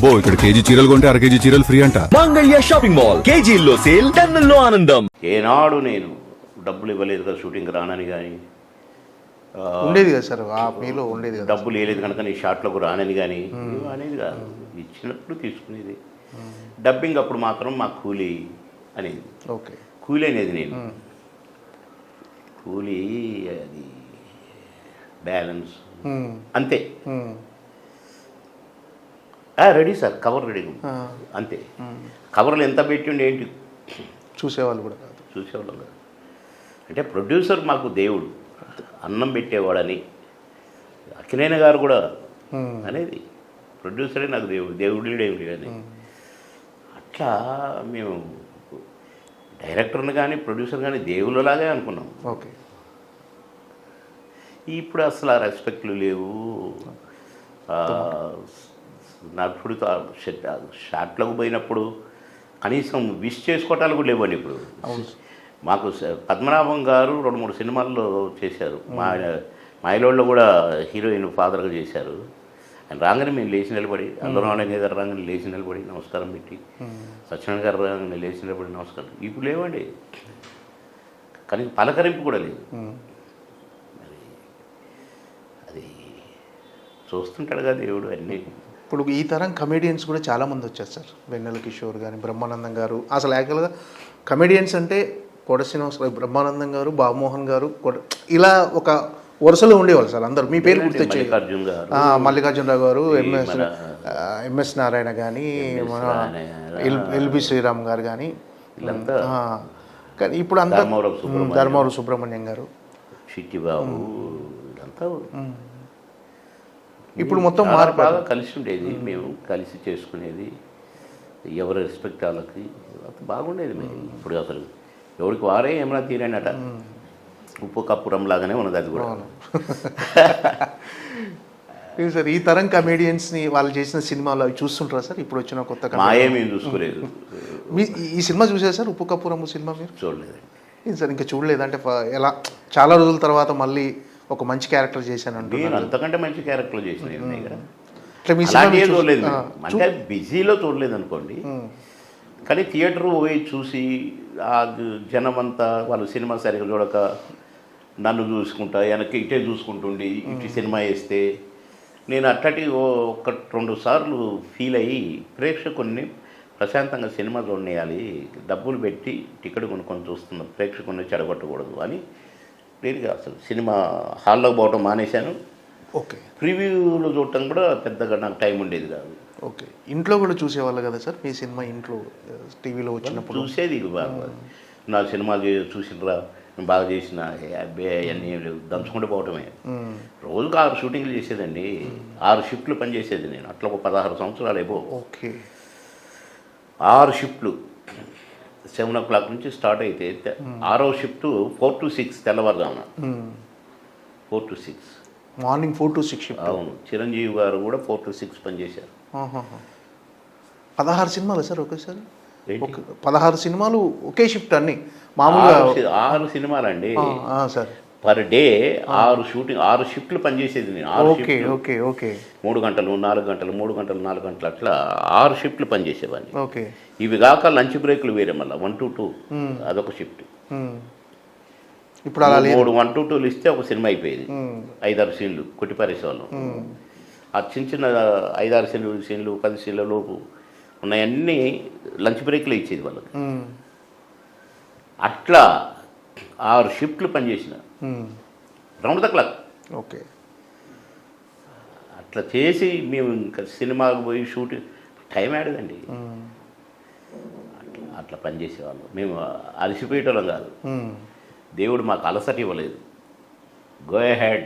అబ్బో ఇక్కడ కేజీ చీరలు కొంటే అర కేజీ చీరలు ఫ్రీ అంట. మంగళ్య షాపింగ్ మాల్, కేజీల్లో సేల్, టన్నుల్లో ఆనందం. ఏనాడు నేను డబ్బులు ఇవ్వలేదు కదా షూటింగ్ రానని కానీ, ఉండేది కదా సార్, ఆ మీలో ఉండేది కదా, డబ్బులు వేయలేదు కనుక నీ షాట్లకు రానని కానీ అనేది కాదు. ఇచ్చినప్పుడు తీసుకునేది. డబ్బింగ్ అప్పుడు మాత్రం మా కూలీ అనేది. ఓకే, కూలీ అనేది నేను కూలీ, అది బ్యాలెన్స్ అంతే. రెడీ సార్, కవర్ రెడీ అంతే. కవర్లు ఎంత పెట్టిండి ఏంటి చూసేవాళ్ళు కూడా కాదు, చూసేవాళ్ళం కాదు. అంటే ప్రొడ్యూసర్ మాకు దేవుడు, అన్నం పెట్టేవాడని. అక్కినేని గారు కూడా అనేది ప్రొడ్యూసరే నాకు దేవుడు, దేవుడు అని. అట్లా మేము డైరెక్టర్ని కానీ ప్రొడ్యూసర్ కానీ దేవుళ్ళలాగే అనుకున్నాం. ఓకే, ఇప్పుడు అసలు ఆ రెస్పెక్ట్లు లేవు. నటుడు షాట్లకు పోయినప్పుడు కనీసం విష్ చేసుకోవటాలు కూడా లేవండి ఇప్పుడు. మాకు పద్మనాభం గారు 2-3 సినిమాల్లో చేశారు. మాయలోళ్ళు కూడా హీరోయిన్ ఫాదర్గా చేశారు. ఆయన రాగానే మేము లేచి నిలబడి, అల్లరామయ్య గారు రాగానే లేచి నిలబడి నమస్కారం పెట్టి, సత్యనారాయణ గారు రాగానే లేచి నిలబడి నమస్కారం. ఇప్పుడు లేవండి, కానీ పలకరింపు కూడా లేదు. అది చూస్తుంటాడు కదా దేవుడు అన్నీ. ఇప్పుడు ఈ తరం కమెడియన్స్ కూడా చాలామంది వచ్చారు సార్. వెన్నెల కిషోర్ కానీ, బ్రహ్మానందం గారు. అసలు యాక్చువల్గా కమెడియన్స్ అంటే కోట శ్రీనివాస్ గారు, బ్రహ్మానందం గారు, బాబుమోహన్ గారు, ఇలా ఒక వరుసలో ఉండేవాళ్ళు సార్ అందరూ. మీ పేరు గుర్తొచ్చాయి, మల్లికార్జునరావు గారు, ఎంఎస్ నారాయణ కానీ, ఎల్బి శ్రీరామ్ గారు కానీ. కానీ ఇప్పుడు అంతా ధర్మవరం సుబ్రహ్మణ్యం గారు, చిట్టిబాబు, ఇదంతా ఇప్పుడు మొత్తం బాగా కలిసి ఉండేది. మేము కలిసి చేసుకునేది, ఎవరి రెస్పెక్ట్ వాళ్ళకి బాగుండేది. మేము ఇప్పుడు అసలు ఎవరికి వారే ఏమైనా తీరేనట, ఉప్పు కప్పురం లాగానే ఉన్నది అది కూడా. సార్ ఈ తరం కమేడియన్స్ని వాళ్ళు చేసిన సినిమాలు అవి చూస్తుంటారా సార్? ఇప్పుడు వచ్చిన కొత్త మాయేమేం చూసుకోలేదు. ఈ సినిమా చూసారు సార్, ఉప్పు కప్పురము సినిమా? మీరు చూడలేదు సార్? ఇంకా చూడలేదు అంటే ఎలా చాలా రోజుల తర్వాత మళ్ళీ ఒక మంచి క్యారెక్టర్ చేశాను అంటే? నేను అంతకంటే మంచి క్యారెక్టర్ చేసిన చూడలేదు, అంటే బిజీలో చూడలేదు అనుకోండి. కానీ థియేటర్ పోయి చూసి ఆ జనం అంతా వాళ్ళు సినిమా సరిగ్గా చూడక నన్ను చూసుకుంటా వెనక్కి ఇటే చూసుకుంటుండి ఇటు సినిమా వేస్తే నేను అట్టటి 1-2 సార్లు ఫీల్ అయ్యి ప్రేక్షకుల్ని ప్రశాంతంగా సినిమా చూడనేయాలి, డబ్బులు పెట్టి టికెట్ కొనుక్కొని చూస్తున్న ప్రేక్షకుల్ని చెడగొట్టకూడదు అని నేను అసలు సినిమా హాల్లోకి పోవటం మానేశాను. ఓకే, ప్రివ్యూలో చూడటం కూడా పెద్దగా నాకు టైం ఉండేది కాదు. ఓకే, ఇంట్లో కూడా చూసేవాళ్ళు కదా సార్ మీ సినిమా? ఇంట్లో టీవీలో వచ్చినప్పుడు చూసేది. నా సినిమా చూసినరా, నేను బాగా చేసిన అబ్బాయి అన్నీ దంచుకుంటూ పోవటమే. రోజుకు 6 షూటింగ్లు చేసేదండి, 6 షిఫ్ట్లు పనిచేసేది నేను. అట్లా ఒక 16 సంవత్సరాలు అయిపో. ఓకే, 6 షిఫ్ట్లు 7 o'clock నుంచి స్టార్ట్ అయితే 6వ షిఫ్ట్ 4 to 6 తెల్లవారుజామున. 4 to 6 మార్నింగ్ 4 to 6 షిఫ్ట్. అవును, చిరంజీవి గారు కూడా 4 to 6 పనిచేశారు. 16 సినిమాలు సార్ ఒకేసారి? 16 సినిమాలు ఒకే షిఫ్ట్ అన్ని మామూలుగా? 6 సినిమాలండి సార్, పర్ డే 6 షూటింగ్, 6 షిఫ్ట్లు పనిచేసేది నేను. ఓకే ఓకే ఓకే 3 గంటలు 4 గంటలు 3 గంటలు 4 గంటలు అట్లా 6 షిఫ్ట్లు పనిచేసేవాడిని. ఓకే, ఇవి కాక లంచ్ బ్రేక్లు వేరే, మళ్ళీ 1 to 2 అదొక షిఫ్ట్. ఇప్పుడు అలా 3 1 to 2 ఇస్తే ఒక సినిమా అయిపోయేది. 5-6 సీన్లు కొట్టిపారేసేవాళ్ళం. ఆ చిన్న 5-6 సీన్లు 10 సీన్ల లోపు ఉన్నాయన్నీ లంచ్ బ్రేక్లో ఇచ్చేది వాళ్ళకి. అట్లా 6 షిఫ్ట్లు పనిచేసిన రౌండ్ ద క్లాక్. ఓకే, అట్లా చేసి మేము ఇంకా సినిమాకు పోయి షూటింగ్ టైం ఆడదండి. అట్లా పనిచేసేవాళ్ళం. మేము అలసిపోయేటోళ్ళం కాదు. దేవుడు మాకు అలసట ఇవ్వలేదు. గో హెడ్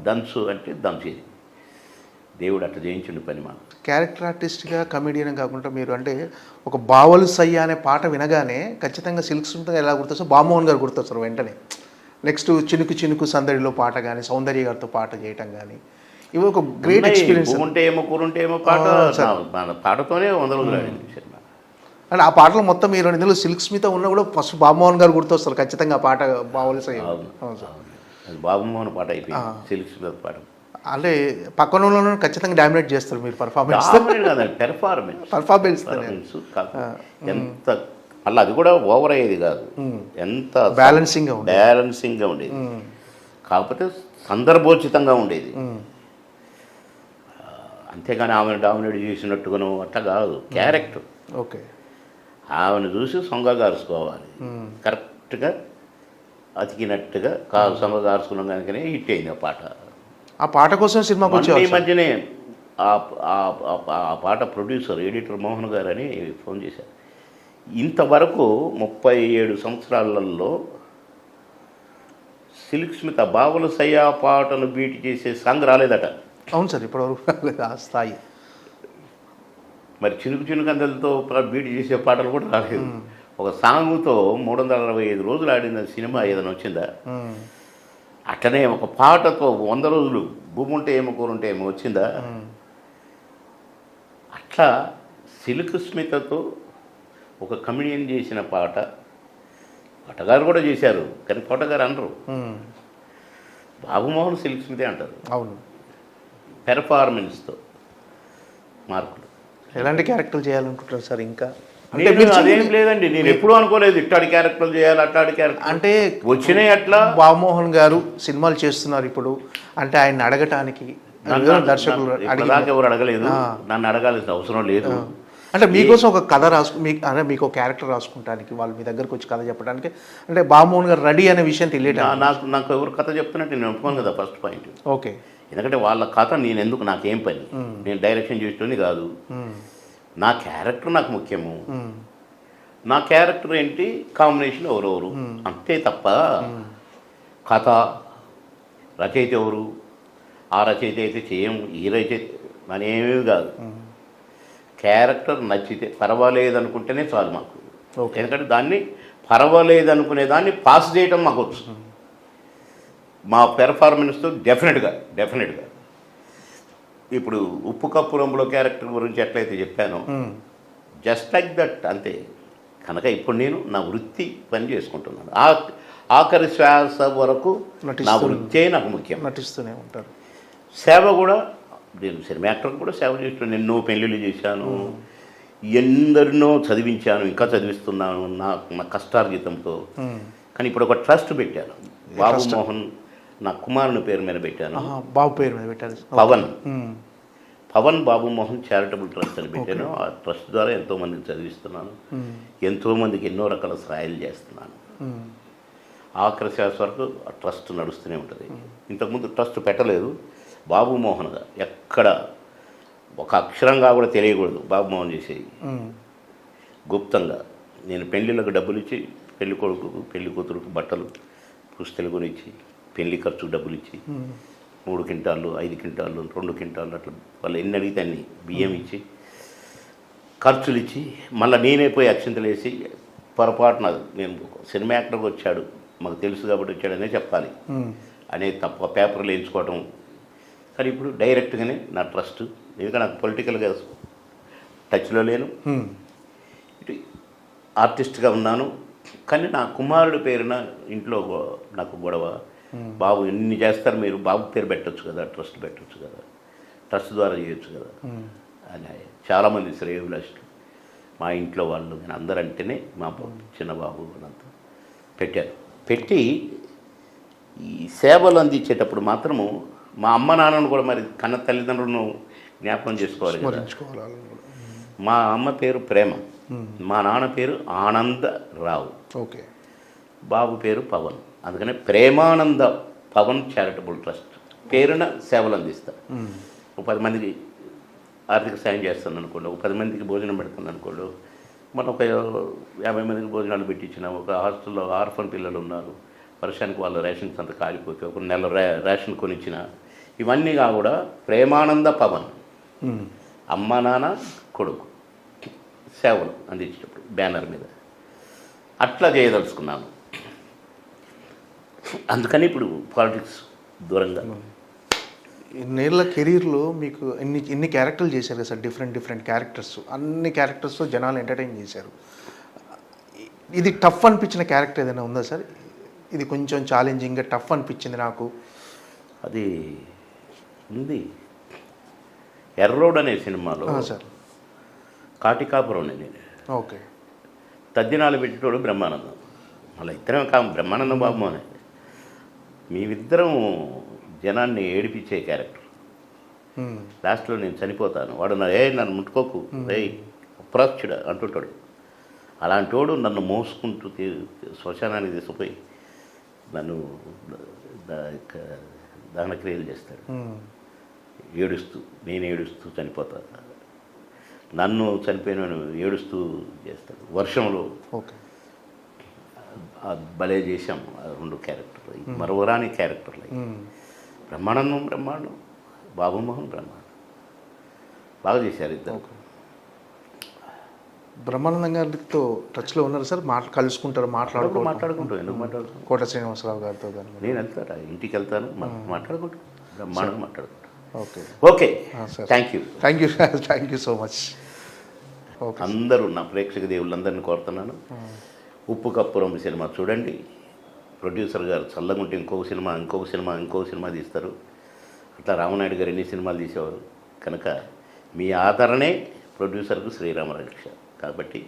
దంచు అంటే దంచేది. దేవుడు అట్లా చేయించుండి పని మాకు. క్యారెక్టర్ ఆర్టిస్ట్గా కమెడియన్ కాకుండా మీరు అంటే ఒక బావలు సయ్య అనే పాట వినగానే ఖచ్చితంగా సిల్క్స్ ఉంటుంది ఎలా గుర్తొస్తారు? బాబుమోహన్ గారు గుర్తొస్తారు వెంటనే. నెక్స్ట్ చినుకు చినుకు సందడిలో పాట కానీ, సౌందర్య గారితో పాట చేయటం కానీ, ఇవి ఒక గ్రేట్ ఎక్స్పీరియన్స్. కూరుంటే ఏమో పాట, పాటతోనే 100 రోజులు ఆడింది సినిమా. అంటే ఆ పాటలు మొత్తం మీరు ఇందులో సిల్క్ స్మిత ఉన్నా కూడా ఫస్ట్ బాబుమోహన్ గారు గుర్తొస్తారు ఖచ్చితంగా ఆ పాట బావలు సయ్య. బాబుమోహన్ పాట అయిపోయింది, సిల్క్ స్మిత పాట. అంటే పక్కన వాళ్ళను ఖచ్చితంగా డామినేట్ చేస్తారు మీరు పర్ఫార్మెన్స్ డామినేట్ కాదండి, పెర్ఫార్మెన్స్ ఎంత మళ్ళీ అది కూడా ఓవర్ అయ్యేది కాదు, ఎంత బ్యాలెన్సింగ్గా ఉండేది. కాకపోతే సందర్భోచితంగా ఉండేది, అంతేగాని ఆమెను డామినేట్ చేసినట్టుగాను అట్లా కాదు. క్యారెక్టర్ ఓకే, ఆమెను చూసి సొంగగారుసుకోవాలి, కరెక్ట్గా అతికినట్టుగా సొంగగారుసుకున్నాం కనుకనే హిట్ అయింది ఆ పాట కోసం సినిమాకి వచ్చి ఈ మధ్యనే ఆ పాట ప్రొడ్యూసర్ ఎడిటర్ మోహన్ గారు అని ఫోన్ చేశారు. ఇంతవరకు 37 సంవత్సరాలలో సిల్క్ స్మిత బావుల సయ్యా పాటను బీట్ చేసే సాంగ్ రాలేదట. అవును సార్, ఇప్పటివరకు ఆ స్థాయి. మరి చినుకు చినుకు అందలతో బీట్ చేసే పాటలు కూడా రాలేదు. ఒక సాంగ్తో 365 రోజులు ఆడిన సినిమా ఏదైనా వచ్చిందా? అట్లనే ఒక పాటతో 100 రోజులు భూమి ఉంటే ఏమో కూరుంటే ఏమో వచ్చిందా? అట్లా సిల్క్ స్మితతో ఒక కమెడియన్ చేసిన పాట పాటగారు కూడా చేశారు, కానీ పాటగారు అనరు, బాబుమోహన్ సిల్క్ స్మితే అంటారు. అవును, పెర్ఫార్మెన్స్తో మార్కులు. ఎలాంటి క్యారెక్టర్లు చేయాలనుకుంటారు సార్? ఇంకా అదేం లేదండి, నేను ఎప్పుడూ అనుకోలేదు ఇట్లాంటి క్యారెక్టర్లు చేయాలి, అట్లాంటి క్యారెక్టర్ అంటే వచ్చినాయి. అట్లా బాబుమోహన్ గారు సినిమాలు చేస్తున్నారు ఇప్పుడు, అంటే ఆయన అడగటానికి దర్శకులు ఎవరు అడగలేదు, నన్ను అడగాల్సిన అవసరం లేదు. అంటే మీకోసం ఒక కథ అంటే మీకు ఒక క్యారెక్టర్ రాసుకుంటానికి వాళ్ళు మీ దగ్గరకు వచ్చి కథ చెప్పడానికి, అంటే బాబుమోహన్ గారు రెడీ అనే విషయం తెలియదు. నాకు ఎవరు కథ చెప్తున్నట్టు నేను ఒప్పుకోను కదా, ఫస్ట్ పాయింట్. ఓకే, ఎందుకంటే వాళ్ళ కథ నేను ఎందుకు, నాకేం పని, నేను డైరెక్షన్ చేసేటోని కాదు, నా క్యారెక్టర్ నాకు ముఖ్యము. నా క్యారెక్టర్ ఏంటి, కాంబినేషన్ ఎవరెవరు, అంతే తప్ప కథ రచయిత ఎవరు, ఆ రచయిత అయితే చేయము, ఈ రచయిత అనేవి కాదు. క్యారెక్టర్ నచ్చితే పర్వాలేదు అనుకుంటేనే చాలు మాకు. ఎందుకంటే దాన్ని పర్వాలేదు అనుకునే దాన్ని పాస్ చేయటం మాకు వచ్చు. మా పెర్ఫార్మెన్స్తో డెఫినెట్గా ఇప్పుడు ఉప్పు కప్పు రంగులో క్యారెక్టర్ గురించి ఎట్లయితే చెప్పానో జస్ట్ లైక్ దట్ అంతే. కనుక ఇప్పుడు నేను నా వృత్తి పని చేసుకుంటున్నాను, ఆఖరి శ్వాస వరకు నా వృత్తే నాకు ముఖ్యం. నటిస్తూనే ఉంటారు. సేవ కూడా, నేను సినిమా యాక్టర్ కూడా సేవ చేస్తున్నాను, ఎన్నో పెళ్ళిళ్ళు చేశాను, ఎందరినో చదివించాను, ఇంకా చదివిస్తున్నాను నా కష్టార్జితంతో. కానీ ఇప్పుడు ఒక ట్రస్ట్ పెట్టాను, బాబుమోహన్ నా కుమారుని పేరు మీద పెట్టాను. బాబు పేరు మీద పెట్టారు, పవన్ బాబుమోహన్ చారిటబుల్ ట్రస్ట్ అని పెట్టాను. ఆ ట్రస్ట్ ద్వారా ఎంతోమందిని చదివిస్తున్నాను, ఎంతోమందికి ఎన్నో రకాల సహాయాలు చేస్తున్నాను. ఆఖరి శ్వాస వరకు ఆ ట్రస్ట్ నడుస్తూనే ఉంటుంది. ఇంతకుముందు ట్రస్ట్ పెట్టలేదు, బాబుమోహన్గా ఎక్కడ ఒక అక్షరంగా కూడా తెలియకూడదు బాబుమోహన్ చేసేది గుప్తంగా. నేను పెళ్ళిళ్ళకు డబ్బులు ఇచ్చి, పెళ్లి కొడుకు పెళ్లి కూతురుకు బట్టలు పుస్తలు కొనిచ్చి, పెళ్లి ఖర్చుకు డబ్బులు ఇచ్చి, 3 క్వింటాళ్ళు 5 క్వింటాళ్ళు 2 క్వింటాళ్ళు అట్లా వాళ్ళు ఎన్ని అడిగితే అన్ని బియ్యం ఇచ్చి, ఖర్చులు ఇచ్చి, మళ్ళీ నేనే పోయి అక్షింతలు వేసి, పొరపాటున నేను సినిమా యాక్టర్గా వచ్చాడు మాకు తెలుసు కాబట్టి వచ్చాడనే చెప్పాలి అనేది తప్ప పేపర్లు వేయించుకోవటం. కానీ ఇప్పుడు డైరెక్ట్గానే నా ట్రస్ట్, ఎందుకంటే నాకు పొలిటికల్గా టచ్లో లేను, ఇటు ఆర్టిస్ట్గా ఉన్నాను. కానీ నా కుమారుడి పేరున ఇంట్లో నాకు గొడవ, బాబు ఎన్ని చేస్తారు మీరు, బాబు పేరు పెట్టచ్చు కదా, ట్రస్ట్ పెట్టచ్చు కదా, ట్రస్ట్ ద్వారా చేయొచ్చు కదా అని చాలామంది శ్రేయోభిలాషులు మా ఇంట్లో వాళ్ళు కానీ అందరంటేనే మా చిన్న బాబు అంతా పెట్టారు. పెట్టి ఈ సేవలు అందించేటప్పుడు మాత్రము మా అమ్మ నాన్నను కూడా మరి కన్న తల్లిదండ్రులను జ్ఞాపకం చేసుకోవాలి కదా. మా అమ్మ పేరు ప్రేమ, మా నాన్న పేరు ఆనందరావు, ఓకే, బాబు పేరు పవన్. అందుకనే ప్రేమానంద పవన్ చారిటబుల్ ట్రస్ట్ పేరున సేవలు అందిస్తాను. ఒక 10 మందికి ఆర్థిక సాయం చేస్తాను అనుకోండి, ఒక 10 మందికి భోజనం పెడతాను అనుకోండి, మనం ఒక 50 మందికి భోజనాలు పెట్టించినాము. ఒక హాస్టల్లో ఆర్ఫన్ పిల్లలు ఉన్నారు, వర్షానికి వాళ్ళ రేషన్స్ అంతా కాలిపోతే ఒక నెల రేషన్ కొనిచ్చిన, ఇవన్నీ కూడా ప్రేమానంద పవన్ అమ్మ నాన్న కొడుకు సేవలు అందించేటప్పుడు బ్యానర్ మీద అట్లా చేయదలుచుకున్నాను. అందుకని ఇప్పుడు పాలిటిక్స్ దూరంగా. నేర్ల కెరీర్లో మీకు ఎన్ని క్యారెక్టర్లు చేశారు కదా సార్, డిఫరెంట్ క్యారెక్టర్స్, అన్ని క్యారెక్టర్స్తో జనాలు ఎంటర్టైన్ చేశారు. ఇది టఫ్ అనిపించిన క్యారెక్టర్ ఏదైనా ఉందా సార్? ఇది కొంచెం ఛాలెంజింగ్గా టఫ్ అనిపించింది నాకు. అది ఉంది. ఎర్రోడ్ అనే సినిమాలో సార్. కాటికాపురం నేను ఓకే. తద్దినాలు పెట్టేటోడు బ్రహ్మానందం. మళ్ళీ ఇద్దరం కాము, బ్రహ్మానందం బాబు అని. మేమిద్దరం జనాన్ని ఏడిపించే క్యారెక్టర్. లాస్ట్లో నేను చనిపోతాను, వాడు నన్ను ముట్టుకోకు, అప్రాచ్యుడు అంటుంటాడు. అలాంటి వాడు నన్ను మోసుకుంటూ శ్మశానానికి తీసుకుపోయి నన్ను దహనక్రియలు చేస్తాడు. ఏడుస్తూ, నేను ఏడుస్తూ చనిపోతాను. నన్ను చనిపోయిన ఏడుస్తూ చేస్తాడు. వర్షంలో ఓకే. భలే చేశాం ఆ రెండు క్యారెక్టర్లు, మరవరాని క్యారెక్టర్లు. బ్రహ్మాండం, బాబుమోహన్ బ్రహ్మాండం, బాగా చేశారు ఇద్దరు. బ్రహ్మానందం గారితో టచ్లో ఉన్నారు సార్? కలుసుకుంటారు, మాట్లాడుకుంటాం. ఎందుకు మాట్లాడుకుంటాం? కోట శ్రీనివాసరావు గారితో కానీ? నేను వెళ్తాను, ఇంటికి వెళ్తాను, మాట్లాడుకుంటాం, బ్రహ్మాండంగా మాట్లాడుకుంటాం. Okay. Okay, sir. Thank you so much. Okay. అందరూ నా ప్రేక్షక దేవుళ్ళందరినీ కోరుతున్నాను, ఉప్పు కప్పురం సినిమా చూడండి. ప్రొడ్యూసర్ గారు చల్లగుంటే ఇంకొక సినిమా తీస్తారు. అట్లా రామనాయుడు గారు ఎన్ని సినిమాలు తీసేవారు కనుక మీ ఆదరణే ప్రొడ్యూసర్కు శ్రీరామరక్ష. కాబట్టి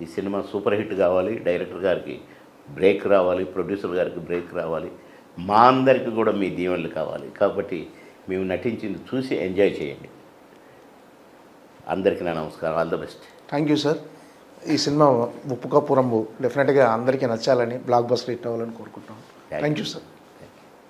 ఈ సినిమా సూపర్ హిట్ కావాలి, డైరెక్టర్ గారికి బ్రేక్ రావాలి, ప్రొడ్యూసర్ గారికి బ్రేక్ రావాలి, మా అందరికీ కూడా మీ దీవెనలు కావాలి. కాబట్టి మేము నటించింది చూసి ఎంజాయ్ చేయండి. అందరికీ నా నమస్కారం, all the best. Thank you sir. ఈ సినిమా ఉప్పు కప్పురంబు డెఫినెట్గా అందరికీ నచ్చాలని, బ్లాక్ బస్టర్ హిట్ అవ్వాలని కోరుకుంటున్నాం. Thank you sir.